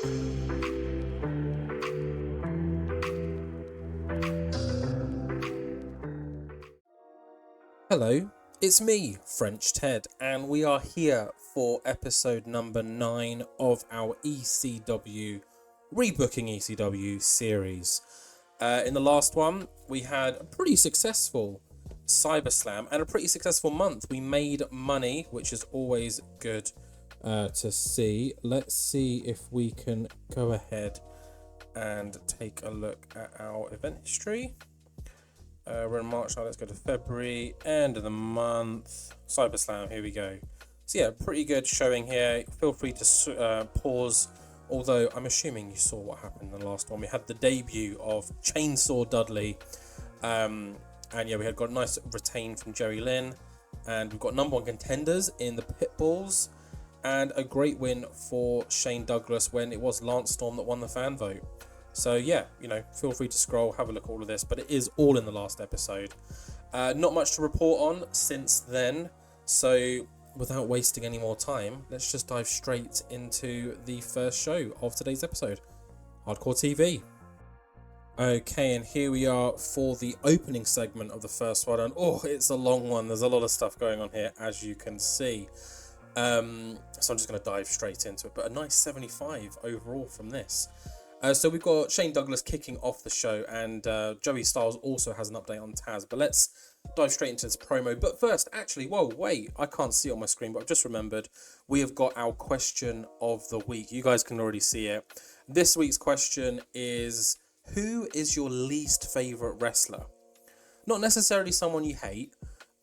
Hello, it's me, French Ted, and we are here for episode number 9 of our ECW, Rebooking ECW series. In the last one, we had a pretty successful CyberSlam and a pretty successful month. We made money, which is always good to see. Let's see if we can go ahead and take a look at our event history. We're in March now, let's go to February, end of the month, CyberSlam, here we go. So yeah, pretty good showing here. Feel free to pause, although I'm assuming you saw what happened in the last one. We had the debut of Chainsaw Dudley, and yeah, we had got a nice retain from Jerry Lynn, and we've got number 1 contenders in the Pitbulls, and a great win for Shane Douglas when it was Lance Storm that won the fan vote. So yeah, feel free to scroll, have a look at all of this, but it is all in the last episode. Not much to report on since then, so without wasting any more time, let's just dive straight into the first show of today's episode, Hardcore TV. Okay, and here we are for the opening segment of the first one, and it's a long one. There's a lot of stuff going on here, as you can see. So I'm just going to dive straight into it, but a nice 75 overall from this. So we've got Shane Douglas kicking off the show, and Joey Styles also has an update on Taz. But let's dive straight into this promo. But first, actually, wait, I can't see it on my screen, but I've just remembered we have got our question of the week. You guys can already see it. This week's question is, who is your least favourite wrestler? Not necessarily someone you hate,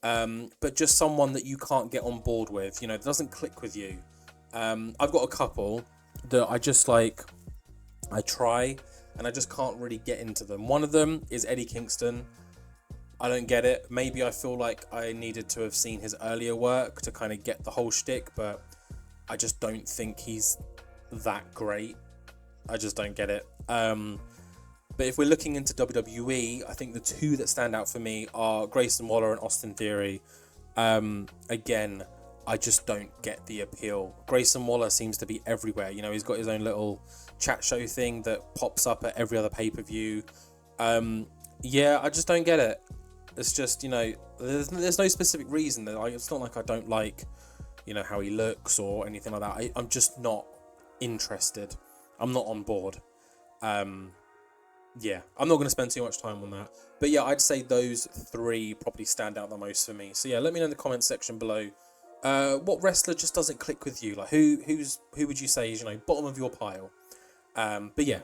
but just someone that you can't get on board with, that doesn't click with you. I've got a couple that I just like... I try, and I just can't really get into them. One of them is Eddie Kingston. I don't get it. Maybe I feel like I needed to have seen his earlier work to kind of get the whole shtick, but I just don't think he's that great. I just don't get it. But if we're looking into WWE, I think the two that stand out for me are Grayson Waller and Austin Theory. Again, I just don't get the appeal. Grayson Waller seems to be everywhere. He's got his own little chat show thing that pops up at every other pay-per-view. Yeah, I just don't get it. It's just, there's no specific reason. It's not like I don't like, how he looks or anything like that. I'm just not interested. I'm not on board. Yeah, I'm not going to spend too much time on that. But yeah, I'd say those three probably stand out the most for me. So yeah, let me know in the comment section below. What wrestler just doesn't click with you? Like who would you say is bottom of your pile? But yeah,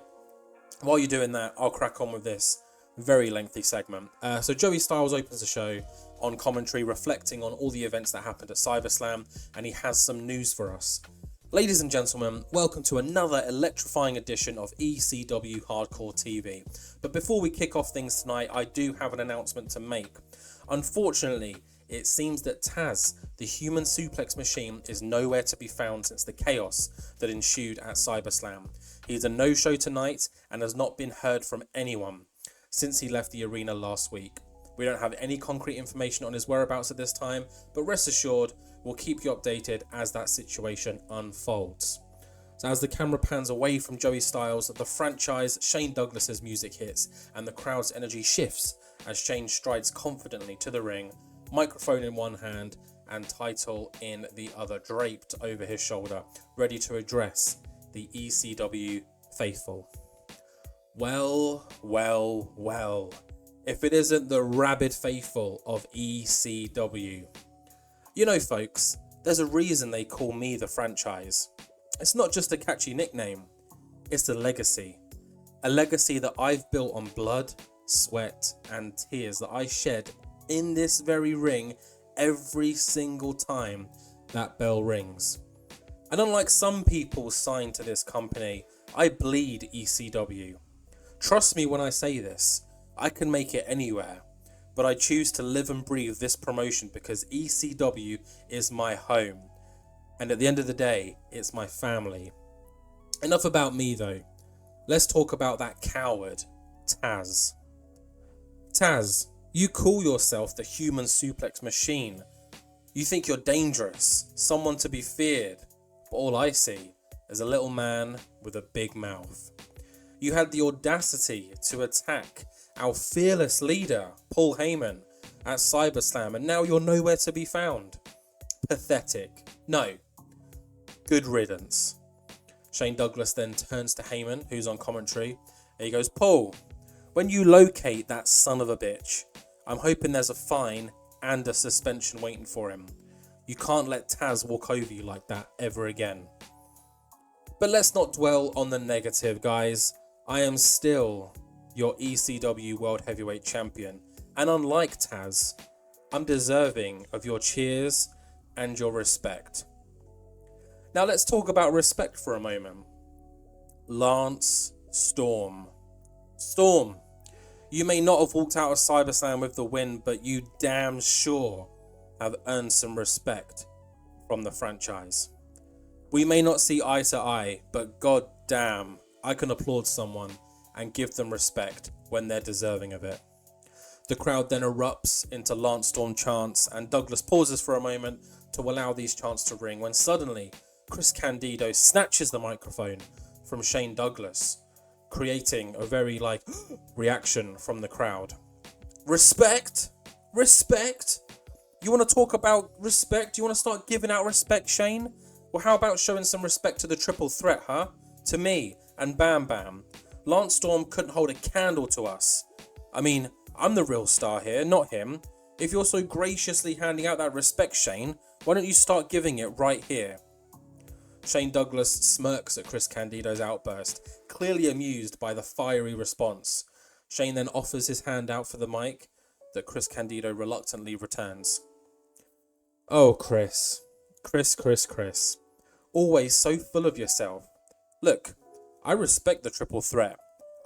while you're doing that, I'll crack on with this very lengthy segment. So Joey Styles opens the show on commentary, reflecting on all the events that happened at CyberSlam, and he has some news for us. Ladies and gentlemen, welcome to another electrifying edition of ECW Hardcore TV. But before we kick off things tonight, I do have an announcement to make. Unfortunately, it seems that Taz, the human suplex machine, is nowhere to be found since the chaos that ensued at CyberSlam. He's a no-show tonight and has not been heard from anyone since he left the arena last week. We don't have any concrete information on his whereabouts at this time, but rest assured, we'll keep you updated as that situation unfolds. So as the camera pans away from Joey Styles, the franchise Shane Douglas's music hits and the crowd's energy shifts as Shane strides confidently to the ring, microphone in one hand and title in the other, draped over his shoulder, ready to address the ECW faithful. Well, if it isn't the rabid faithful of ECW. Folks, there's a reason they call me the franchise. It's not just a catchy nickname, it's a legacy. A legacy that I've built on blood, sweat and tears that I shed in this very ring every single time that bell rings. And unlike some people signed to this company, I bleed ECW. Trust me when I say this, I can make it anywhere, but I choose to live and breathe this promotion because ECW is my home. And at the end of the day, it's my family. Enough about me though. Let's talk about that coward, Taz. Taz, you call yourself the human suplex machine. You think you're dangerous, someone to be feared. But all I see as a little man with a big mouth. You had the audacity to attack our fearless leader, Paul Heyman, at CyberSlam, and now you're nowhere to be found. Pathetic. No. Good riddance. Shane Douglas then turns to Heyman, who's on commentary, and he goes, Paul, when you locate that son of a bitch, I'm hoping there's a fine and a suspension waiting for him. You can't let Taz walk over you like that ever again. But let's not dwell on the negative, guys. I am still your ECW World Heavyweight Champion. And unlike Taz, I'm deserving of your cheers and your respect. Now let's talk about respect for a moment. Lance Storm. Storm, you may not have walked out of CyberSlam with the win, but you damn sure have earned some respect from the franchise. We may not see eye to eye, but god damn, I can applaud someone and give them respect when they're deserving of it. The crowd then erupts into Lance Storm chants, and Douglas pauses for a moment to allow these chants to ring when suddenly Chris Candido snatches the microphone from Shane Douglas, creating a very reaction from the crowd. Respect? Respect? You want to talk about respect? You want to start giving out respect, Shane? Well, how about showing some respect to the triple threat, huh? To me and Bam Bam. Lance Storm couldn't hold a candle to us. I mean, I'm the real star here, not him. If you're so graciously handing out that respect, Shane, why don't you start giving it right here? Shane Douglas smirks at Chris Candido's outburst, clearly amused by the fiery response. Shane then offers his hand out for the mic that Chris Candido reluctantly returns. Oh, Chris. Chris. Always so full of yourself. Look, I respect the triple threat.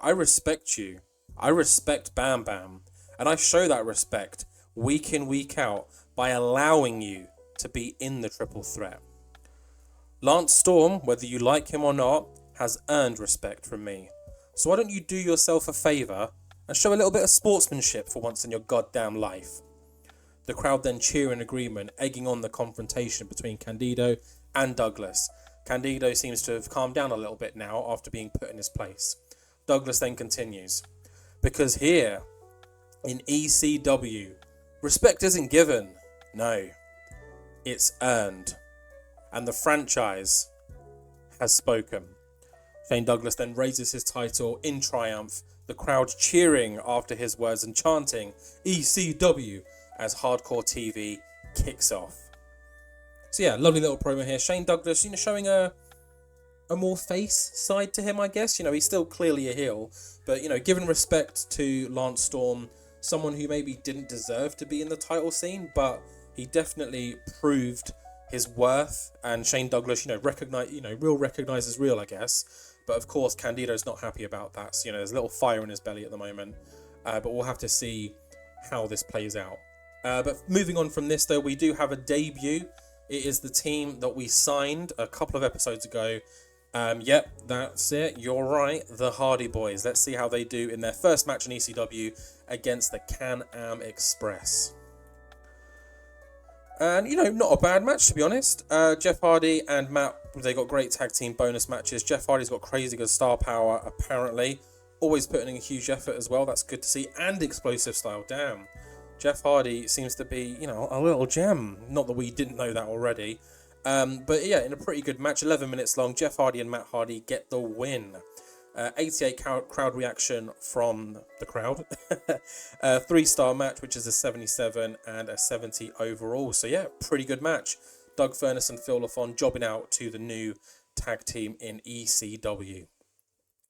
I respect you. I respect Bam Bam. And I show that respect week in, week out by allowing you to be in the triple threat. Lance Storm, whether you like him or not, has earned respect from me. So why don't you do yourself a favour and show a little bit of sportsmanship for once in your goddamn life? The crowd then cheer in agreement, egging on the confrontation between Candido and Douglas. Candido seems to have calmed down a little bit now after being put in his place. Douglas then continues, because here in ECW, respect isn't given, no, it's earned. And the franchise has spoken. Shane Douglas then raises his title in triumph, the crowd cheering after his words and chanting ECW as Hardcore TV kicks off. So yeah, lovely little promo here. Shane Douglas, showing a more face side to him, I guess. He's still clearly a heel, but giving respect to Lance Storm, someone who maybe didn't deserve to be in the title scene, but he definitely proved his worth. And Shane Douglas, real recognizes real, I guess. But of course, Candido's not happy about that. So there's a little fire in his belly at the moment. But we'll have to see how this plays out. But moving on from this, though, we do have a debut. It is the team that we signed a couple of episodes ago. Yep, that's it. You're right. The Hardy Boyz. Let's see how they do in their first match in ECW against the Can-Am Express. And, not a bad match, to be honest. Jeff Hardy and Matt, they got great tag team bonus matches. Jeff Hardy's got crazy good star power, apparently. Always putting in a huge effort as well. That's good to see. And explosive style. Damn. Jeff Hardy seems to be, a little gem. Not that we didn't know that already. But yeah, in a pretty good match, 11 minutes long, Jeff Hardy and Matt Hardy get the win. 88 crowd reaction from the crowd. 3-star match, which is a 77 and a 70 overall. So yeah, pretty good match. Doug Furness and Phil LaFon jobbing out to the new tag team in ECW.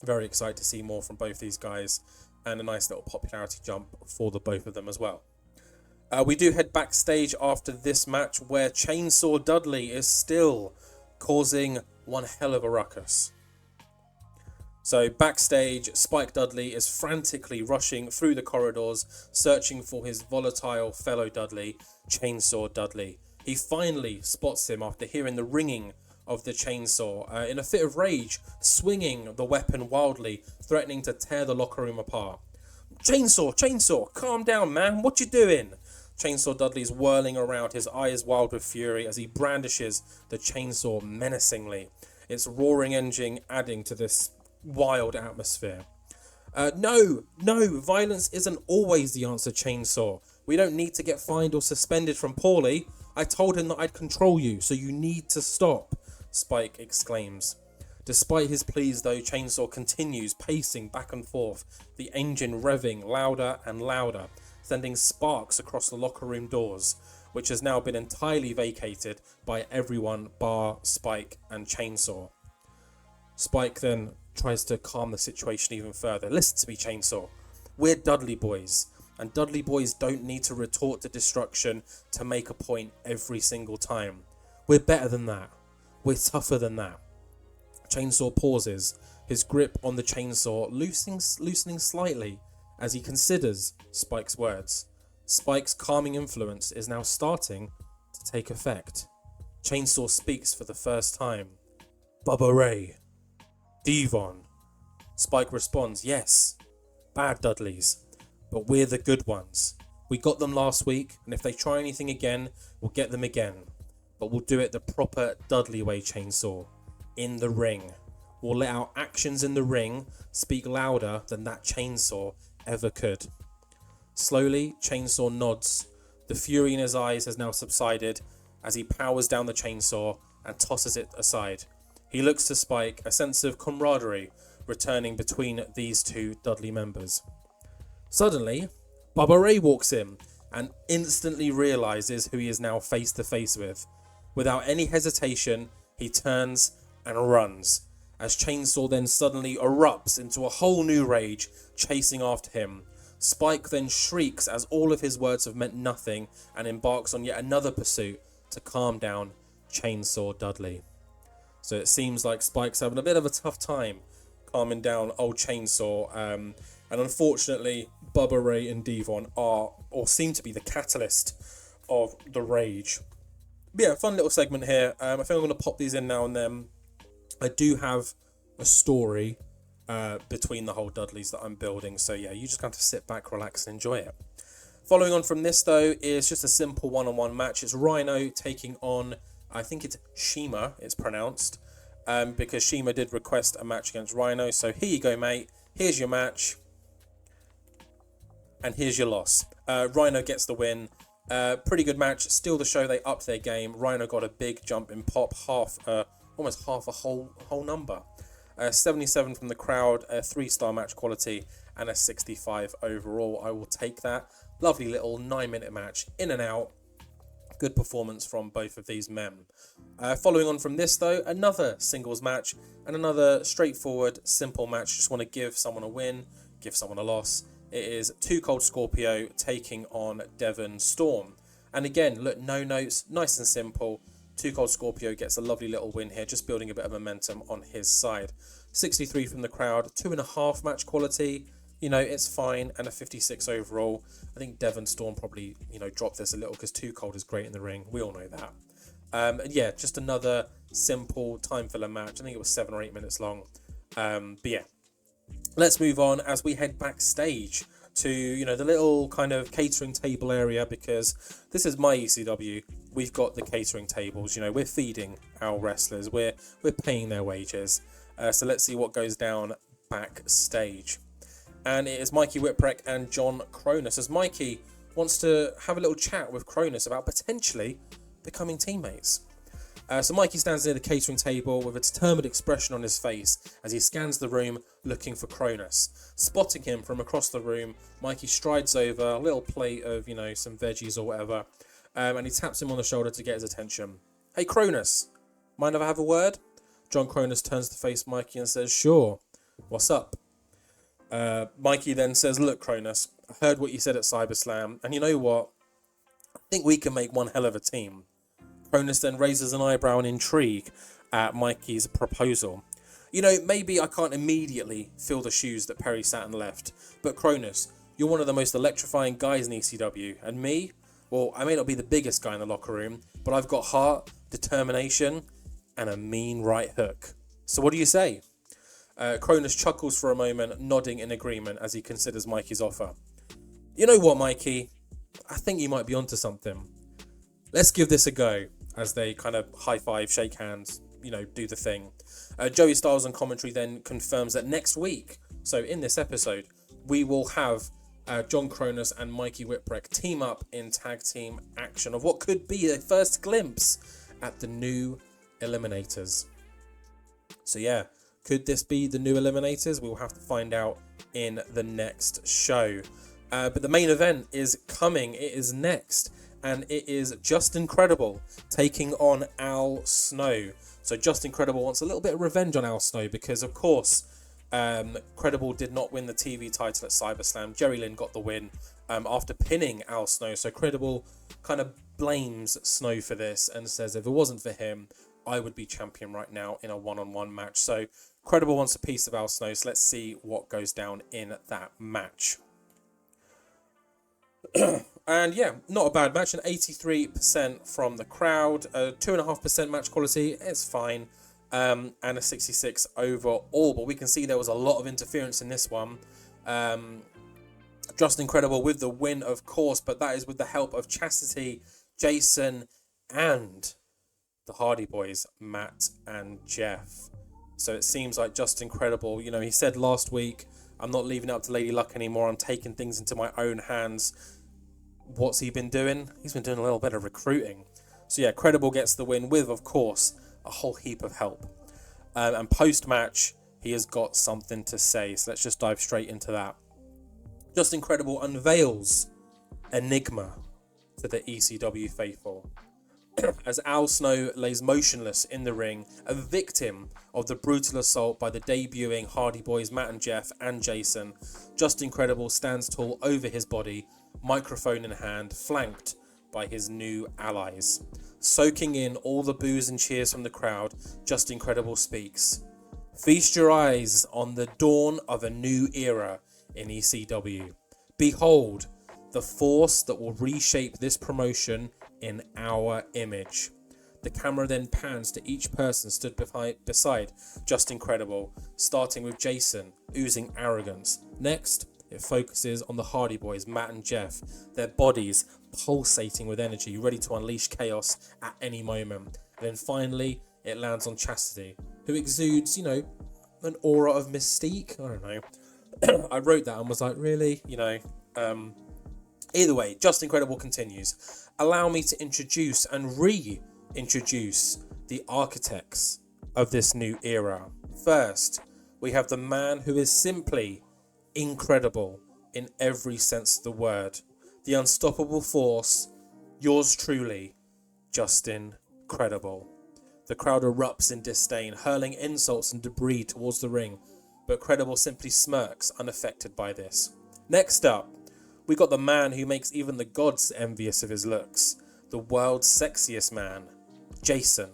Very excited to see more from both these guys, and a nice little popularity jump for the both of them as well. We do head backstage after this match, where Chainsaw Dudley is still causing one hell of a ruckus. So backstage, Spike Dudley is frantically rushing through the corridors, searching for his volatile fellow Dudley, Chainsaw Dudley. He finally spots him after hearing the ringing of the chainsaw, in a fit of rage, swinging the weapon wildly, threatening to tear the locker room apart. Chainsaw, calm down, man, what you doing? Chainsaw Dudley's whirling around, his eyes wild with fury as he brandishes the chainsaw menacingly. its roaring engine adding to this wild atmosphere. No, violence isn't always the answer, Chainsaw. We don't need to get fined or suspended from Paulie. I told him that I'd control you, so you need to stop, Spike exclaims. Despite his pleas though, Chainsaw continues pacing back and forth, the engine revving louder and louder, sending sparks across the locker room doors, which has now been entirely vacated by everyone bar Spike and Chainsaw. Spike then tries to calm the situation even further. Listen to me, Chainsaw. We're Dudley Boys, and Dudley Boys don't need to retort to destruction to make a point every single time. We're better than that. We're tougher than that. Chainsaw pauses, his grip on the chainsaw loosening slightly as he considers Spike's words. Spike's calming influence is now starting to take effect. Chainsaw speaks for the first time. Bubba Ray. Devon. Spike responds, yes, bad Dudleys, but we're the good ones. We got them last week, and if they try anything again, we'll get them again. But we'll do it the proper Dudley way, Chainsaw. In the ring. We'll let our actions in the ring speak louder than that chainsaw ever could. Slowly, Chainsaw nods. The fury in his eyes has now subsided as he powers down the chainsaw and tosses it aside. He looks to Spike, a sense of camaraderie returning between these two Dudley members. Suddenly, Bubba Ray walks in and instantly realizes who he is now face to face with. Without any hesitation, he turns and runs, as Chainsaw then suddenly erupts into a whole new rage, chasing after him. Spike then shrieks as all of his words have meant nothing and embarks on yet another pursuit to calm down Chainsaw Dudley. So it seems like Spike's having a bit of a tough time calming down old Chainsaw, and unfortunately Bubba Ray and Devon are, or seem to be, the catalyst of the rage. But yeah, fun little segment here. I think I'm going to pop these in now and then. I do have a story between the whole Dudleys that I'm building, so yeah, you just have to sit back, relax and enjoy it. Following on from this though is just a simple one-on-one match. It's Rhino taking on, I think it's Shima, it's pronounced, because Shima did request a match against Rhino. So here you go, mate. Here's your match, and here's your loss. Rhino gets the win. Pretty good match. Still the show, they upped their game. Rhino got a big jump in pop, almost half a whole number. 77 from the crowd, a 3-star match quality, and a 65 overall. I will take that. Lovely little 9-minute match, in and out. Good performance from both of these men. Following on from this though, another singles match and another straightforward, simple match. Just want to give someone a win, give someone a loss. It is Too Cold Scorpio taking on Devon Storm. And again, look, no notes, nice and simple. Too Cold Scorpio gets a lovely little win here, just building a bit of momentum on his side. 63 from the crowd, 2.5 match quality. You know, it's fine, and a 56 overall. I think Devon Storm probably, dropped this a little because Too Cold is great in the ring. We all know that. And yeah, just another simple time filler match. I think it was 7 or 8 minutes long. But yeah, let's move on as we head backstage to, the little kind of catering table area, because this is my ECW. We've got the catering tables. We're feeding our wrestlers. We're paying their wages. So let's see what goes down backstage. And it is Mikey Whipwreck and John Kronus, as Mikey wants to have a little chat with Kronus about potentially becoming teammates. So Mikey stands near the catering table with a determined expression on his face as he scans the room looking for Kronus. Spotting him from across the room, Mikey strides over, a little plate of, some veggies or whatever, and he taps him on the shoulder to get his attention. Hey Kronus, mind if I have a word? John Kronus turns to face Mikey and says, sure, what's up? Mikey then says, look Kronus, I heard what you said at CyberSlam, and you know what? I think we can make one hell of a team. Kronus then raises an eyebrow in intrigue at Mikey's proposal. Maybe I can't immediately fill the shoes that Perry Saturn left, but Kronus, you're one of the most electrifying guys in ECW, and me? Well, I may not be the biggest guy in the locker room, but I've got heart, determination, and a mean right hook. So what do you say? Kronus chuckles for a moment, nodding in agreement as he considers Mikey's offer. You know what, Mikey? I think you might be onto something. Let's give this a go, as they kind of high-five, shake hands, do the thing. Joey Styles on commentary then confirms that next week, so in this episode, we will have John Kronus and Mikey Whipwreck team up in tag team action of what could be a first glimpse at the new Eliminators. So yeah, could this be the new Eliminators? We'll have to find out in the next show. But the main event is coming. It is next. And it is Just Incredible taking on Al Snow. So Just Incredible wants a little bit of revenge on Al Snow because, of course, Credible did not win the TV title at CyberSlam. Jerry Lynn got the win after pinning Al Snow. So Credible kind of blames Snow for this and says if it wasn't for him, I would be champion right now in a one-on-one match. So Credible wants a piece of Al Snow. So let's see what goes down in that match. And yeah, not a bad match. An 83% from the crowd, 2.5% match quality. It's fine. And a 66 overall. But we can see there was a lot of interference in this one. Just Incredible with the win, of course, but that is with the help of Chastity, Jason, and the Hardy Boyz, Matt and Jeff. So it seems like Just Incredible, he said last week, I'm not leaving it up to Lady Luck anymore. I'm taking things into my own hands. What's he been doing? He's been doing a little bit of recruiting. So yeah, Credible gets the win with, of course, a whole heap of help. And post-match, he has got something to say. So let's just dive straight into that. Just Incredible unveils Enigma to the ECW faithful. As Al Snow lays motionless in the ring, a victim of the brutal assault by the debuting Hardy Boyz Matt and Jeff and Jason, Just Incredible stands tall over his body, microphone in hand, flanked by his new allies. Soaking in all the boos and cheers from the crowd, Just Incredible speaks. Feast your eyes on the dawn of a new era in ECW. Behold, the force that will reshape this promotion in our image. The camera then pans to each person stood beside Just Incredible, starting with Jason, oozing arrogance. Next, it focuses on the Hardy Boyz, Matt and Jeff, their bodies pulsating with energy, ready to unleash chaos at any moment. And then finally, it lands on Chastity, who exudes, an aura of mystique. I don't know. I wrote that and was like, really? Either way, Just Incredible continues. Allow me to introduce and reintroduce the architects of this new era. First, we have the man who is simply incredible in every sense of the word. The unstoppable force, yours truly, Justin Credible. The crowd erupts in disdain, hurling insults and debris towards the ring, but Credible simply smirks, unaffected by this. Next up, we got the man who makes even the gods envious of his looks, the world's sexiest man, Jason.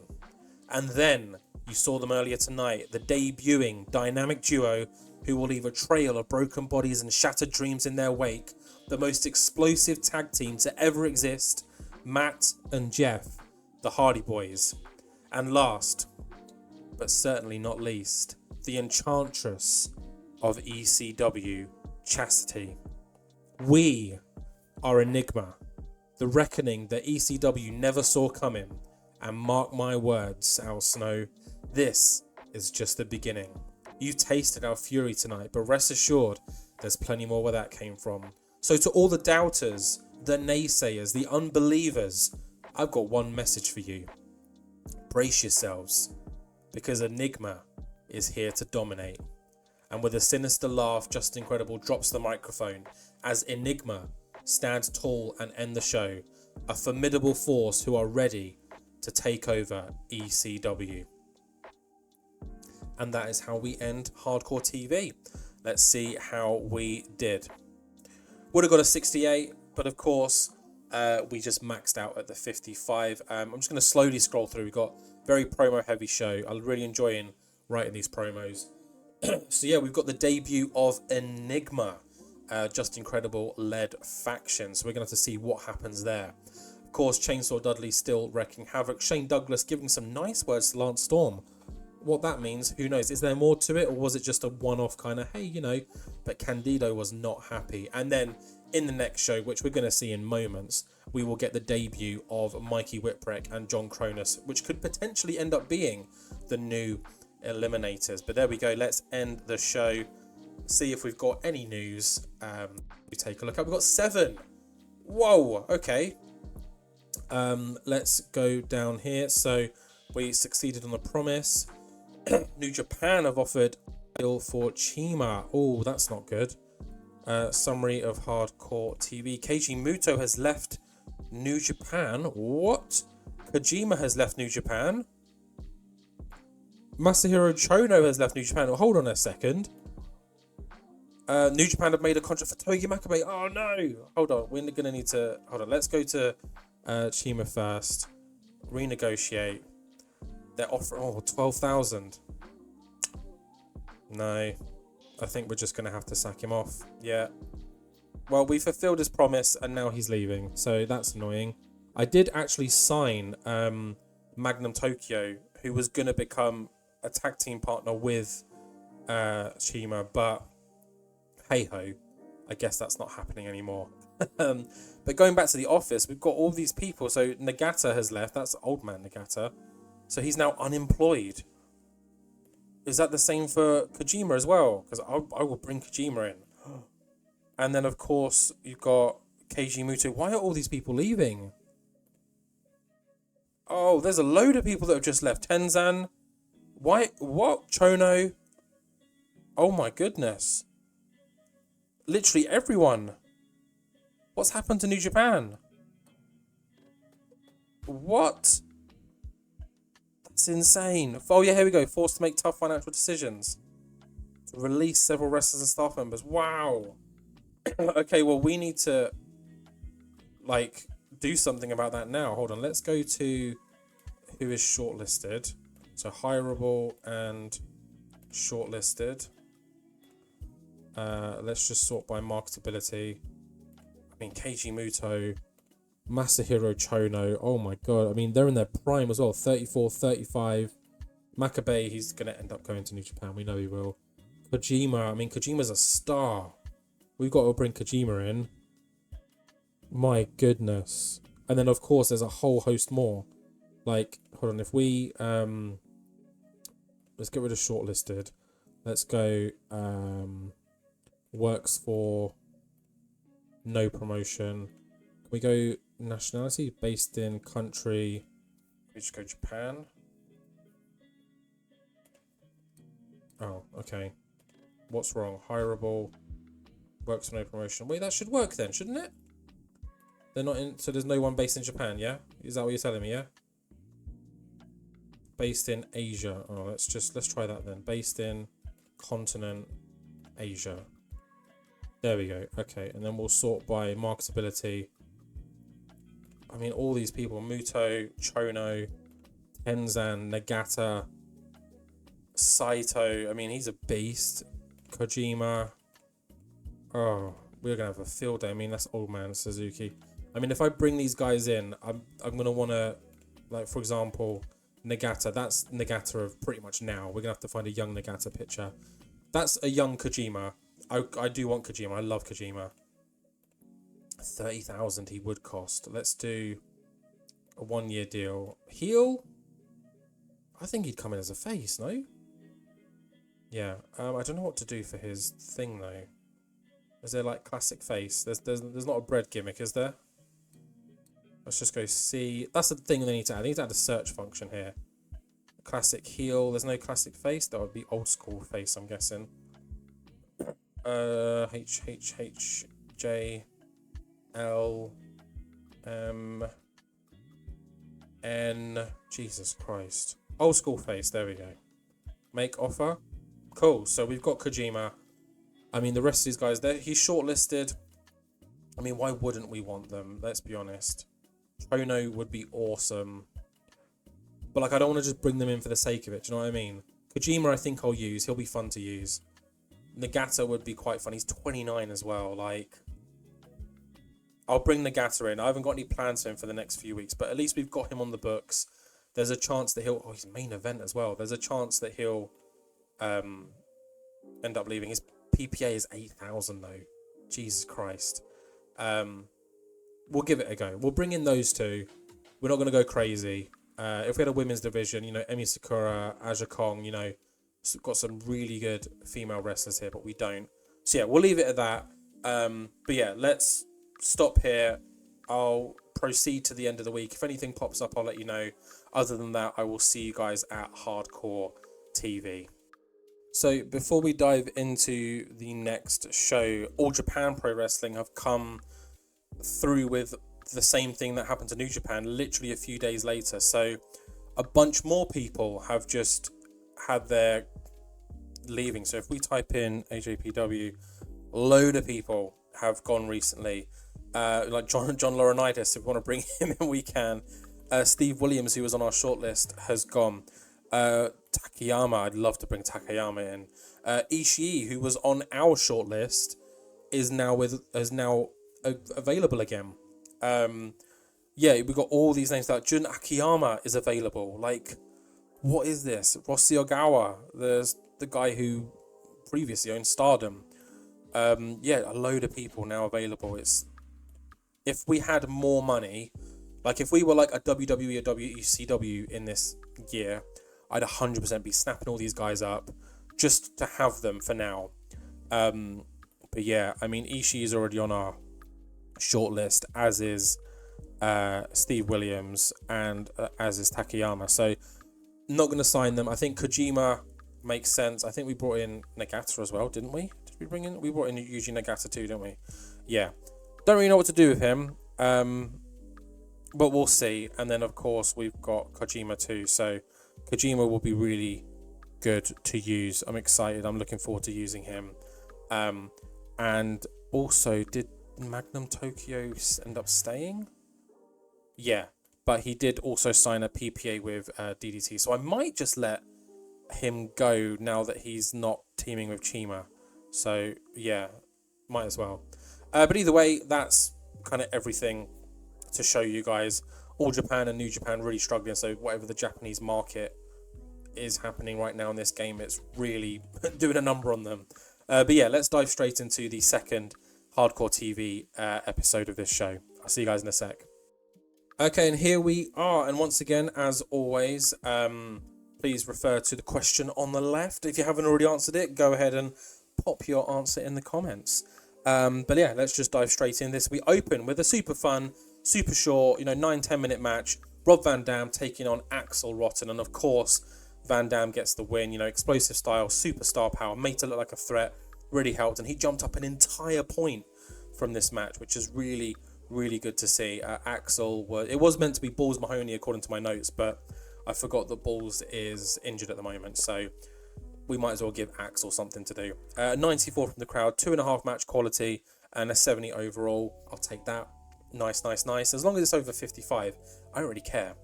And then, you saw them earlier tonight, the debuting dynamic duo who will leave a trail of broken bodies and shattered dreams in their wake, the most explosive tag team to ever exist, Matt and Jeff, the Hardy Boyz. And last, but certainly not least, the enchantress of ECW, Chastity. We are Enigma, the reckoning that ECW never saw coming, and mark my words, Al Snow, this is just the beginning. You've tasted our fury tonight, but rest assured, there's plenty more where that came from. So to all the doubters, the naysayers, the unbelievers, I've got one message for you. Brace yourselves, because Enigma is here to dominate. And with a sinister laugh, Just Incredible drops the microphone as Enigma stands tall and end the show, a formidable force who are ready to take over ECW. And that is how we end Hardcore TV. Let's see how we did. Would have got a 68, but of course, we just maxed out at the 55. I'm just going to slowly scroll through. We've got very promo heavy show. I'm really enjoying writing these promos. So yeah, we've got the debut of Enigma, Just Incredible led faction. So we're going to have to see what happens there. Of course, Chainsaw Dudley still wreaking havoc. Shane Douglas giving some nice words to Lance Storm. What that means, who knows? Is there more to it, or was it just a one-off kind of, hey, But Candido was not happy. And then in the next show, which we're going to see in moments, we will get the debut of Mikey Whipwreck and John Kronus, which could potentially end up being the new Eliminators. But there we go. Let's end the show. See if we've got any news. We take a look up. We've got 7. Whoa. Okay. Let's go down here. So we succeeded on the promise. New Japan have offered deal for Chima. Oh, that's not good. Summary of Hardcore TV. Keiji Muto has left New Japan. What? Kojima has left New Japan. Masahiro Chono has left New Japan. Well, hold on a second. New Japan have made a contract for Togi Makabe. Oh no! Hold on. We're gonna need to. Hold on. Let's go to Chima first. Renegotiate. They're offering 12,000. No. I think we're just gonna have to sack him off. Yeah. Well, we fulfilled his promise and now he's leaving. So that's annoying. I did actually sign Magnum Tokyo, who was gonna become a tag team partner with Chima, but hey ho, I guess that's not happening anymore. But going back to the office, we've got all these people. So Nagata has left. That's old man Nagata. So he's now unemployed. Is that the same for Kojima as well? Because I will bring Kojima in. And then, of course, you've got Keiji Muto. Why are all these people leaving? Oh, there's a load of people that have just left. Tenzan. Why? What? Chono. Oh my goodness. Literally everyone. What's happened to New Japan? What? That's insane. Oh yeah, here we go. Forced to make tough financial decisions. To release several wrestlers and staff members. Wow. Okay, well we need to do something about that now. Hold on. Let's go to who is shortlisted. So hireable and shortlisted. Let's just sort by marketability. I mean, Keiji Muto, Masahiro Chono. Oh my god. I mean, they're in their prime as well. 34, 35. Makabe, he's going to end up going to New Japan. We know he will. Kojima. I mean, Kojima's a star. We've got to bring Kojima in. My goodness. And then, of course, there's a whole host more. Hold on. If we... let's get rid of shortlisted. Let's go... works for no promotion. Can we go nationality? Based in country. We just go Japan. Oh, okay. What's wrong? Hireable. Works for no promotion. Wait, that should work then, shouldn't it? They're not in. So there's no one based in Japan, yeah? Is that what you're telling me, yeah? Based in Asia. Oh, let's try that then. Based in continent Asia. There we go. Okay, and then we'll sort by marketability. I mean, all these people. Muto, Chono, Tenzan, Nagata, Saito. I mean, he's a beast. Kojima. Oh, we're going to have a field day. I mean, that's old man Suzuki. I mean, if I bring these guys in, I'm going to want to, for example, Nagata. That's Nagata of pretty much now. We're going to have to find a young Nagata picture. That's a young Kojima. I do want Kojima. I love Kojima. 30,000 he would cost. Let's do a 1-year deal. Heel? I think he'd come in as a face, no? Yeah. I don't know what to do for his thing though. Is there classic face? There's not a bread gimmick, is there? Let's just go see. That's the thing they need to add. They need to add a search function here. Classic heel. There's no classic face. That would be old school face, I'm guessing. H J L M N. Jesus Christ. Old school face. There we go. Make offer. Cool. So we've got Kojima. I mean, the rest of these guys, he's shortlisted. I mean, why wouldn't we want them? Let's be honest. Chono would be awesome. But I don't want to just bring them in for the sake of it. Do you know what I mean? Kojima, I think I'll use. He'll be fun to use. Nagata would be quite fun. He's 29 as well. I'll bring Nagata in. I haven't got any plans for him for the next few weeks, but at least we've got him on the books. There's a chance that he'll... Oh, he's main event as well. There's a chance that he'll end up leaving. His PPA is 8,000 though. Jesus Christ. We'll give it a go. We'll bring in those two. We're not going to go crazy. If we had a women's division, Emi Sakura, Aja Kong, got some really good female wrestlers here, but we don't. So yeah, we'll leave it at that. But yeah, let's stop here. I'll proceed to the end of the week. If anything pops up, I'll let you know. Other than that, I will see you guys at Hardcore TV. So before we dive into the next show, All Japan Pro Wrestling have come through with the same thing that happened to New Japan literally a few days later. So a bunch more people have just had their leaving. So if we type in AJPW, a load of people have gone recently. Like John Laurinaitis, if we want to bring him in, we can. Steve Williams, who was on our shortlist, has gone. Takayama, I'd love to bring Takayama in. Ishii, who was on our shortlist, is now available again. Yeah, we got all these names. Like Jun Akiyama is available. Like, what is this? Rossi Ogawa, there's the guy who previously owned Stardom. Yeah, a load of people now available. If we had more money, like if we were like a WWE or WCW in this year, I'd 100% be snapping all these guys up just to have them for now. But yeah, I mean, Ishii is already on our shortlist, as is Steve Williams, and as is Takayama. So not going to sign them. I think Kojima makes sense. I think we brought in Nagata as well, didn't we? Did we bring in? We brought in Yuji Nagata too, didn't we? Yeah. Don't really know what to do with him. But we'll see. And then, of course, we've got Kojima too. So Kojima will be really good to use. I'm excited. I'm looking forward to using him. And also, did Magnum Tokyo end up staying? Yeah. But he did also sign a PPA with DDT. So I might just let him go now that he's not teaming with Chima. So, yeah, might as well. But either way, that's kind of everything to show you guys. All Japan and New Japan really struggling. So whatever the Japanese market is happening right now in this game, it's really doing a number on them. But yeah, let's dive straight into the second Hardcore TV episode of this show. I'll see you guys in a sec. Okay, and here we are. And once again, as always, please refer to the question on the left. If you haven't already answered it, go ahead and pop your answer in the comments. But yeah, let's just dive straight in this. We open with a super fun, super short, 9-10 minute match. Rob Van Dam taking on Axel Rotten. And of course, Van Dam gets the win. Explosive style, superstar power, made to look like a threat. Really helped. And he jumped up an entire point from this match, which is really, really good to see. It was meant to be Balls Mahoney according to my notes, but I forgot that Balls is injured at the moment. So we might as well give Axel something to do. 94 from the crowd, 2.5 match quality, and a 70 overall. I'll take that. Nice. As long as it's over 55, I don't really care.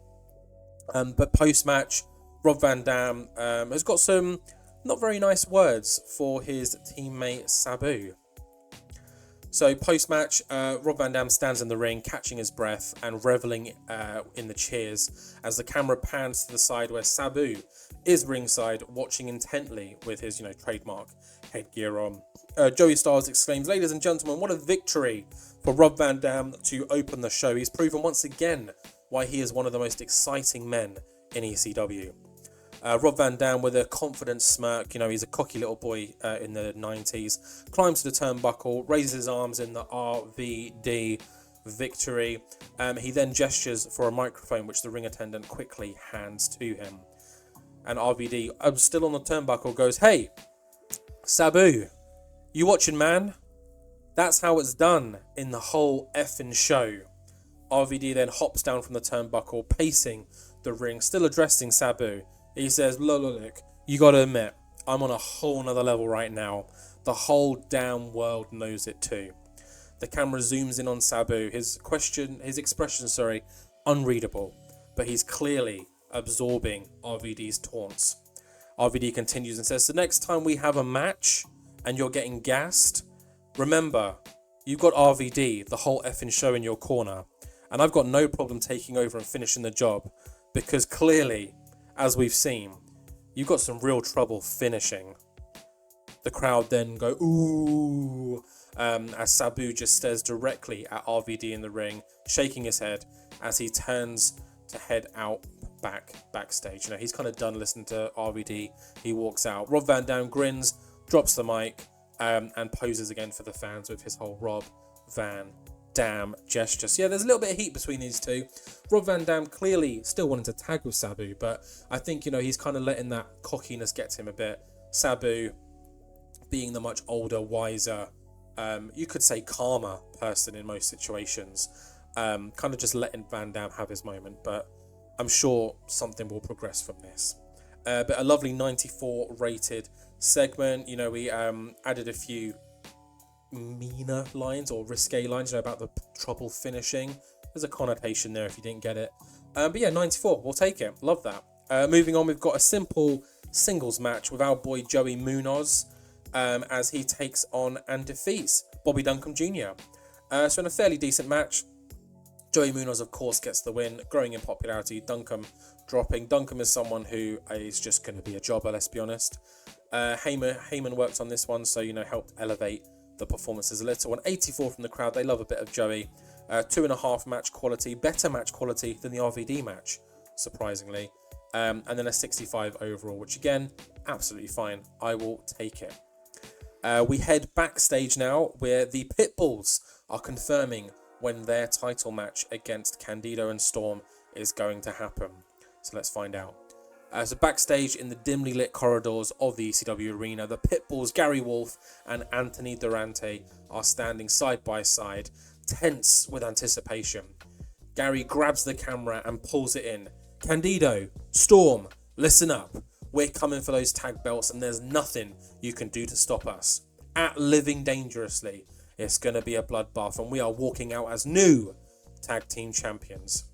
But post-match, Rob Van Dam has got some not very nice words for his teammate Sabu. So post-match, Rob Van Dam stands in the ring, catching his breath and reveling in the cheers as the camera pans to the side where Sabu is ringside, watching intently with his, trademark headgear on. Joey Styles exclaims, "Ladies and gentlemen, what a victory for Rob Van Dam to open the show. He's proven once again why he is one of the most exciting men in ECW." Rob Van Dam, with a confident smirk, he's a cocky little boy in the 90s, climbs to the turnbuckle, raises his arms in the RVD victory. He then gestures for a microphone, which the ring attendant quickly hands to him. And RVD, still on the turnbuckle, goes, "Hey, Sabu, you watching, man? That's how it's done in the whole effing show." RVD then hops down from the turnbuckle, pacing the ring, still addressing Sabu. He says, look, you gotta admit, I'm on a whole nother level right now. The whole damn world knows it too. The camera zooms in on Sabu. His expression, unreadable, but he's clearly absorbing RVD's taunts. RVD continues and says, "The next time we have a match and you're getting gassed, remember, you've got RVD, the whole effing show, in your corner, and I've got no problem taking over and finishing the job, because clearly, as we've seen, you've got some real trouble finishing." The crowd then go, "Ooh," as Sabu just stares directly at RVD in the ring, shaking his head as he turns to head out backstage. You know, he's kind of done listening to RVD. He walks out. Rob Van Dam grins, drops the mic, and poses again for the fans with his whole Rob Van Dam gesture. So yeah, there's a little bit of heat between these two. Rob Van Dam clearly still wanting to tag with Sabu, but I think, you know, he's kind of letting that cockiness get to him a bit. Sabu, being the much older, wiser, you could say calmer person in most situations, kind of just letting Van Dam have his moment, but I'm sure something will progress from this. But a lovely 94 rated segment. You know, we added a few meaner lines or risque lines, you know, about the trouble finishing. There's a connotation there if you didn't get it. But yeah, 94, we'll take it. Love that. Moving on, we've got a simple singles match with our boy Joey Munoz, as he takes on and defeats Bobby Duncombe Jr. So in a fairly decent match, Joey Munoz, of course, gets the win, growing in popularity. Duncombe dropping. Duncombe is someone who is just going to be a jobber, let's be honest. Heyman worked on this one, so, you know, helped elevate the performances a little. An 84 from the crowd. They love a bit of Joey. 2.5 match quality. Better match quality than the RVD match, surprisingly. And then a 65 overall, which, again, absolutely fine. I will take it. We head backstage now, where the Pitbulls are confirming when their title match against Candido and Storm is going to happen. So let's find out. So backstage in the dimly lit corridors of the ECW arena, the Pitbulls, Gary Wolf and Anthony Durante, are standing side by side, tense with anticipation. Gary grabs the camera and pulls it in. Candido, Storm, listen up. We're coming for those tag belts and there's nothing you can do to stop us. At Living Dangerously, it's going to be a bloodbath and we are walking out as new tag team champions.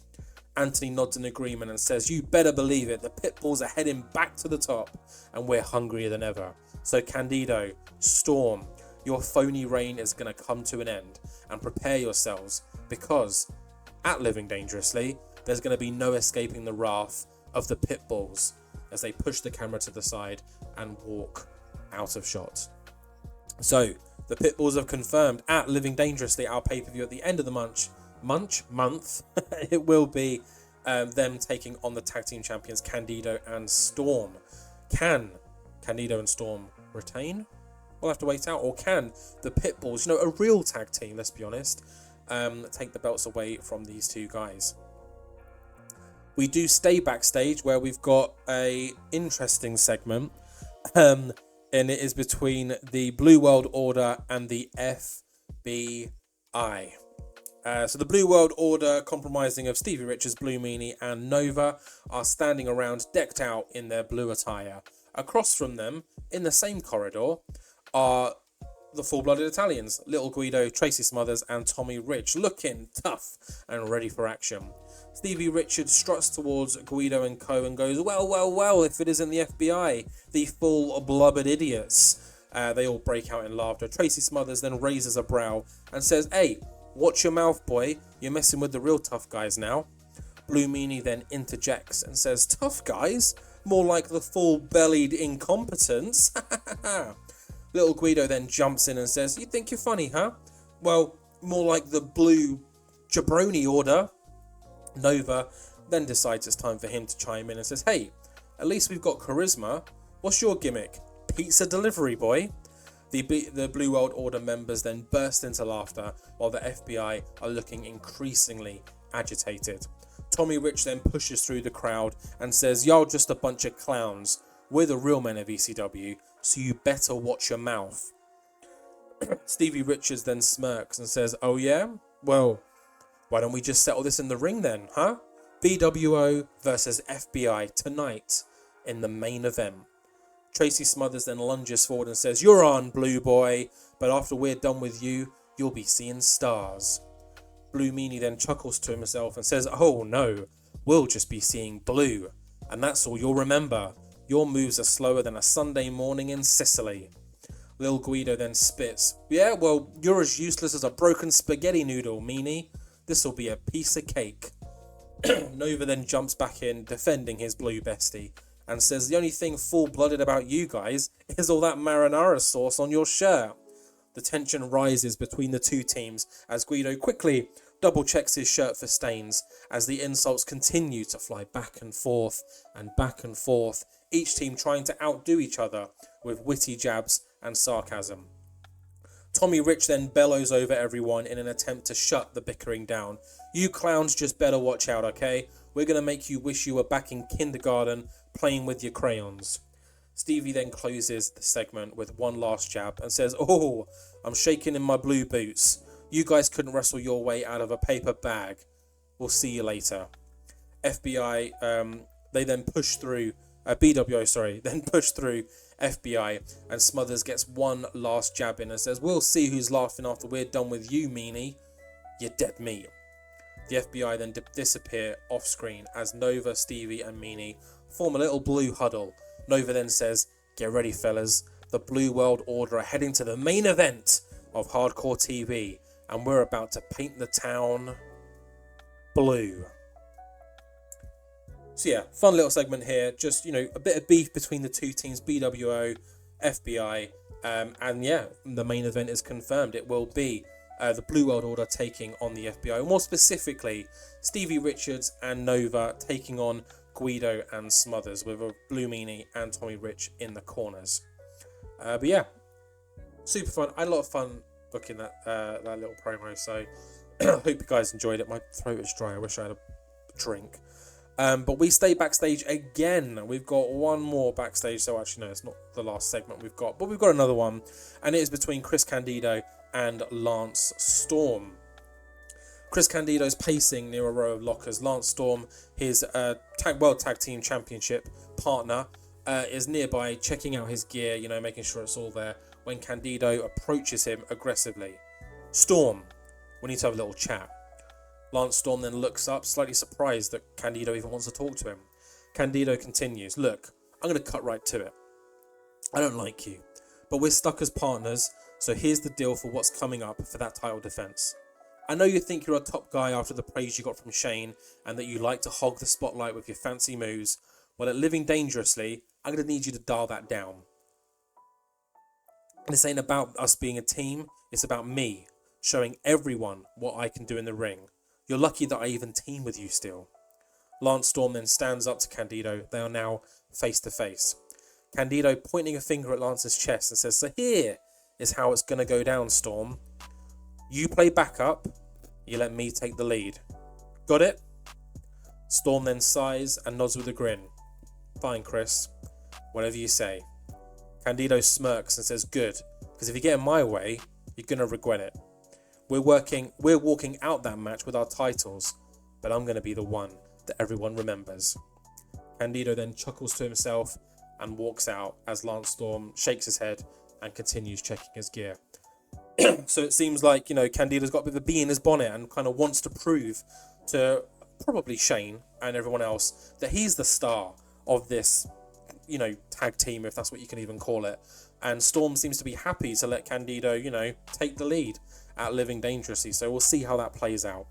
Anthony nods in agreement and says, you better believe it, the Pitbulls are heading back to the top and we're hungrier than ever. So Candido, Storm, your phony reign is going to come to an end, and prepare yourselves, because at Living Dangerously, there's going to be no escaping the wrath of the Pitbulls as they push the camera to the side and walk out of shot. So the Pitbulls have confirmed at Living Dangerously, our pay-per-view at the end of the month, it will be them taking on the tag team champions Candido and Storm. Can Candido and Storm retain? We'll have to wait out. Or can the Pitbulls, you know, a real tag team, let's be honest, take the belts away from these two guys? We do stay backstage, where we've got a interesting segment, and it is between the Blue World Order and the FBI. So the Blue World Order, comprising of Stevie Richards, Blue Meanie and Nova, are standing around decked out in their blue attire. Across from them, in the same corridor, are the full-blooded Italians, Little Guido, Tracy Smothers and Tommy Rich, looking tough and ready for action. Stevie Richards struts towards Guido and co and goes, well, if it isn't the FBI, the full-blooded idiots. They all break out in laughter. Tracy Smothers then raises a brow and says, hey, watch your mouth, boy. You're messing with the real tough guys now. Blue Meanie then interjects and says, tough guys? More like the full-bellied incompetents. Little Guido then jumps in and says, you think you're funny, huh? Well, more like the blue jabroni order. Nova then decides it's time for him to chime in and says, hey, at least we've got charisma. What's your gimmick? Pizza delivery boy? The Blue World Order members then burst into laughter, while the FBI are looking increasingly agitated. Tommy Rich then pushes through the crowd and says, y'all just a bunch of clowns. We're the real men of ECW, so you better watch your mouth. Stevie Richards then smirks and says, oh yeah? Well, why don't we just settle this in the ring then, huh? BWO versus FBI tonight in the main event. Tracy Smothers then lunges forward and says, you're on, Blue Boy, but after we're done with you, you'll be seeing stars. Blue Meanie then chuckles to himself and says, oh no, we'll just be seeing blue. And that's all you'll remember. Your moves are slower than a Sunday morning in Sicily. Lil Guido then spits, yeah, well, you're as useless as a broken spaghetti noodle, Meanie. This'll be a piece of cake. Nova then jumps back in, defending his blue bestie, and says the only thing full-blooded about you guys is all that marinara sauce on your shirt. The tension rises between the two teams as Guido quickly double checks his shirt for stains as the insults continue to fly back and forth, each team trying to outdo each other with witty jabs and sarcasm. Tommy Rich then bellows over everyone in an attempt to shut the bickering down. You clowns just better watch out, okay? We're going to make you wish you were back in kindergarten playing with your crayons. Stevie then closes the segment with one last jab and says, "Oh, I'm shaking in my blue boots. You guys couldn't wrestle your way out of a paper bag. We'll see you later." FBI, they then push through, BWO, then push through FBI, and Smothers gets one last jab in and says, "We'll see who's laughing after we're done with you, meanie. You're dead meat." The FBI then disappear off screen as Nova, Stevie and Meanie form a little blue huddle. Nova then says, "Get ready, fellas. The Blue World Order are heading to the main event of Hardcore TV, and we're about to paint the town blue." So yeah, fun little segment here. Just, a bit of beef between the two teams, BWO, FBI, and yeah, the main event is confirmed. It will be the Blue World Order taking on the FBI. More specifically, Stevie Richards and Nova taking on Guido and Smothers, with a Blue Meanie and Tommy Rich in the corners. But yeah, super fun. I had a lot of fun booking that little promo, so hope you guys enjoyed it. My throat is dry. I wish I had a drink. But we stay backstage again. We've got one more backstage. So actually, no, it's not the last segment we've got, but we've got another one, and it is between Chris Candido and Lance Storm. Chris Candido's pacing near a row of lockers. Lance Storm, his World Tag Team Championship partner, is nearby checking out his gear, making sure it's all there, when Candido approaches him aggressively. "Storm, we need to have a little chat." Lance Storm then looks up, slightly surprised that Candido even wants to talk to him. Candido continues, "Look, I'm going to cut right to it. I don't like you, but we're stuck as partners, so here's the deal for what's coming up for that title defense. I know you think you're a top guy after the praise you got from Shane, and that you like to hog the spotlight with your fancy moves. Well, at Living Dangerously, I'm going to need you to dial that down. And this ain't about us being a team, it's about me showing everyone what I can do in the ring. You're lucky that I even team with you still." Lance Storm then stands up to Candido. They are now face to face. Candido pointing a finger at Lance's chest and says, "So here is how it's going to go down, Storm. You play backup, you let me take the lead. Got it?" Storm then sighs and nods with a grin. "Fine, Chris. Whatever you say." Candido smirks and says, "Good, because if you get in my way, you're going to regret it. We're walking out that match with our titles, but I'm going to be the one that everyone remembers." Candido then chuckles to himself and walks out as Lance Storm shakes his head and continues checking his gear. So it seems like, Candido's got a bit of a bee in his bonnet and kind of wants to prove to probably Shane and everyone else that he's the star of this, tag team, if that's what you can even call it. And Storm seems to be happy to let Candido, take the lead at Living Dangerously. So we'll see how that plays out.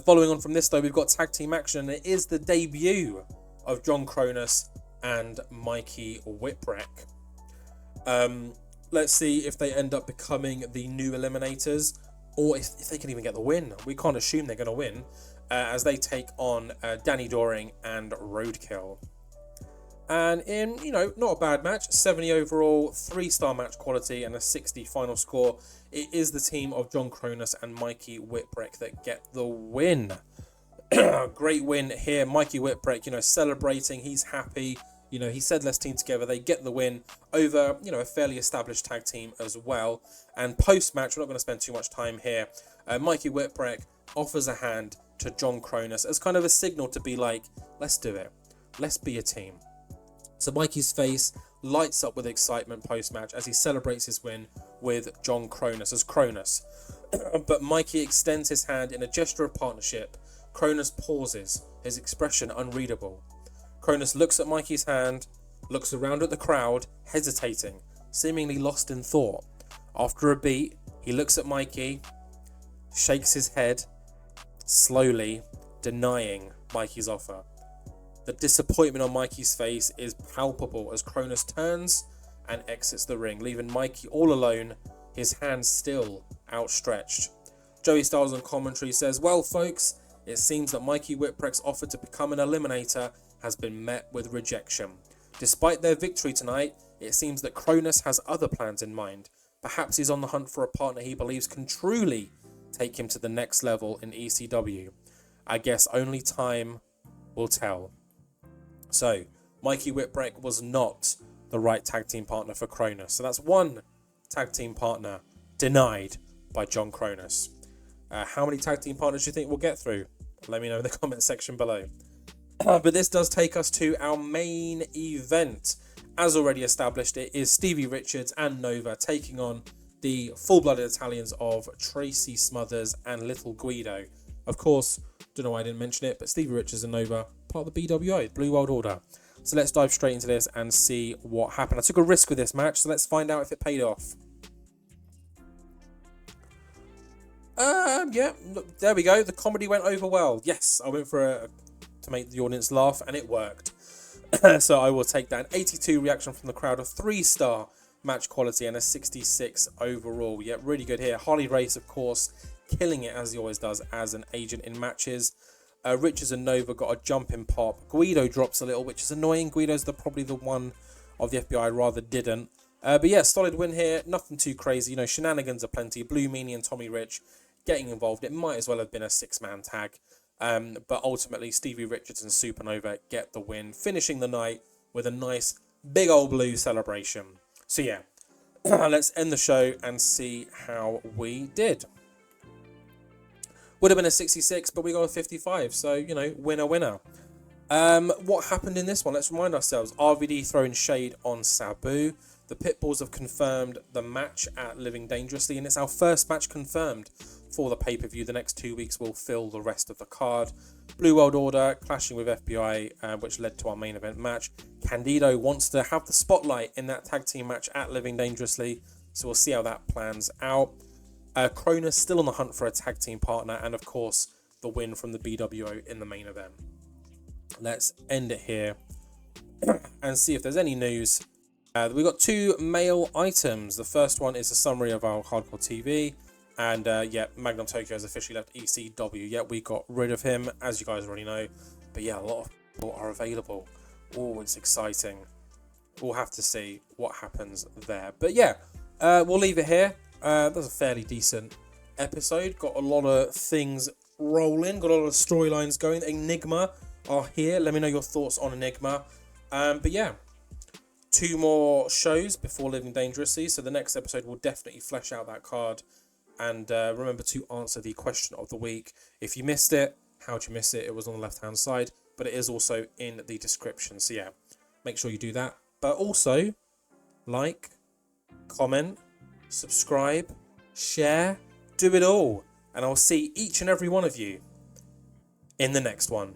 Following on from this, though, we've got tag team action. It is the debut of John Kronus and Mikey Whipwreck. Let's see if they end up becoming the new Eliminators, or if they can even get the win. We can't assume they're going to win, as they take on Danny Doring and Roadkill. And in, not a bad match, 70 overall, 3-star match quality and a 60 final score. It is the team of John Kronus and Mikey Whipwreck that get the win. Great win here. Mikey Whipwreck, celebrating. He's happy. He said let's team together. They get the win over, a fairly established tag team as well. And post-match, we're not going to spend too much time here. Mikey Whipwreck offers a hand to John Kronus as kind of a signal to be like, let's do it. Let's be a team. So Mikey's face lights up with excitement post-match as he celebrates his win with John Kronus as Kronus. But Mikey extends his hand in a gesture of partnership. Kronus pauses, his expression unreadable. Kronus looks at Mikey's hand, looks around at the crowd, hesitating, seemingly lost in thought. After a beat, he looks at Mikey, shakes his head, slowly denying Mikey's offer. The disappointment on Mikey's face is palpable as Kronus turns and exits the ring, leaving Mikey all alone his hand still outstretched. Joey Styles on commentary says, well folks, it seems that Mikey Whipwreck's offer to become an eliminator has been met with rejection. Despite their victory tonight, it seems that Kronus has other plans in mind. Perhaps he's on the hunt for a partner he believes can truly take him to the next level in ECW. I guess only time will tell. So, Mikey Whipwreck was not the right tag team partner for Kronus. So that's one tag team partner denied by John Kronus. How many tag team partners do you think we'll get through? Let me know in the comment section below. But this does take us to our main event. As already established, it is Stevie Richards and Nova taking on the full-blooded Italians of Tracy Smothers and Little Guido. Of course, don't know why I didn't mention it, but Stevie Richards and Nova, part of the BWO, Blue World Order. So let's dive straight into this and see what happened. I took a risk with this match, so let's find out if it paid off. Yeah, look, there we go. The comedy went over well. Yes, I went for to make the audience laugh, and it worked. So I will take that. An 82 reaction from the crowd, a 3-star match quality, and a 66 overall. Yeah, really good here. Harley Race, of course, killing it as he always does as an agent in matches. Richards and Nova got a jump in pop. Guido drops a little, which is annoying. Guido's probably the one of the FBI I'd rather didn't. But yeah, solid win here. Nothing too crazy. You know, shenanigans are plenty. Blue Meanie and Tommy Rich getting involved. It might as well have been a 6-man tag. But ultimately, Stevie Richards and Supernova get the win, finishing the night with a nice big old blue celebration. So yeah, let's end the show and see how we did. Would have been a 66, but we got a 55. So, you know, winner, winner. What happened in this one? Let's remind ourselves. RVD throwing shade on Sabu. The Pitbulls have confirmed the match at Living Dangerously, and it's our first match confirmed for the pay-per-view. The next 2 weeks will fill the rest of the card. Blue World Order clashing with FBI, which led to our main event match. Candido wants to have the spotlight in that tag team match at Living Dangerously, so we'll see how that plans out. Kronus still on the hunt for a tag team partner, and of course the win from the BWO in the main event. Let's end it here and see if there's any news. We've got 2 mail items. The first one is a summary of our Hardcore TV, and yeah, Magnum Tokyo has officially left ECW. Yeah, we got rid of him, as you guys already know, but yeah, a lot of people are available. Oh, it's exciting. We'll have to see what happens there, but yeah, we'll leave it here. That was a fairly decent episode. Got a lot of things rolling. Got a lot of storylines going. Enigma are here. Let me know your thoughts on Enigma. But yeah, 2 more shows before Living Dangerously. So the next episode will definitely flesh out that card. And remember to answer the question of the week. If you missed it, how'd you miss it? It was on the left-hand side. But it is also in the description. So yeah, make sure you do that. But also, like, comment, subscribe, share, do it all, and I'll see each and every one of you in the next one.